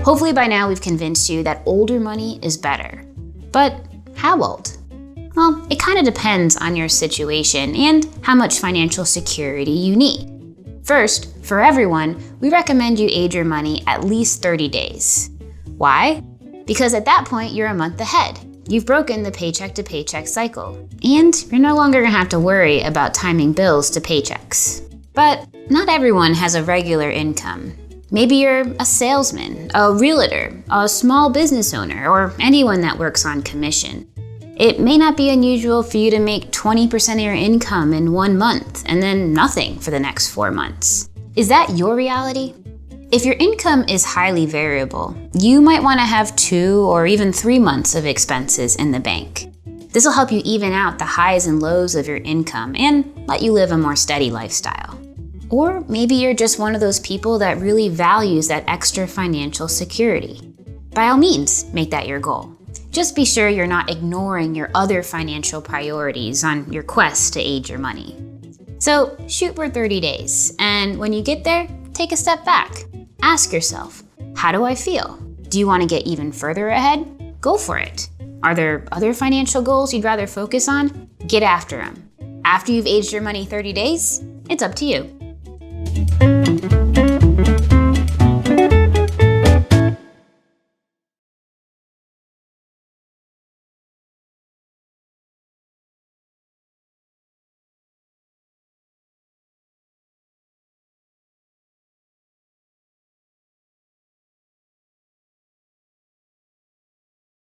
Hopefully by now we've convinced you that older money is better. But how old? Well, it kind of depends on your situation and how much financial security you need. First, for everyone, we recommend you age your money at least 30 days. Why? Because at that point, you're a month ahead. You've broken the paycheck to paycheck cycle, and you're no longer gonna have to worry about timing bills to paychecks. But not everyone has a regular income. Maybe you're a salesman, a realtor, a small business owner, or anyone that works on commission. It may not be unusual for you to make 20% of your income in 1 month and then nothing for the next 4 months. Is that your reality? If your income is highly variable, you might want to have 2 or even 3 months of expenses in the bank. This will help you even out the highs and lows of your income and let you live a more steady lifestyle. Or maybe you're just one of those people that really values that extra financial security. By all means, make that your goal. Just be sure you're not ignoring your other financial priorities on your quest to age your money. So shoot for 30 days, and when you get there, take a step back. Ask yourself, how do I feel? Do you want to get even further ahead? Go for it. Are there other financial goals you'd rather focus on? Get after them. After you've aged your money 30 days, it's up to you.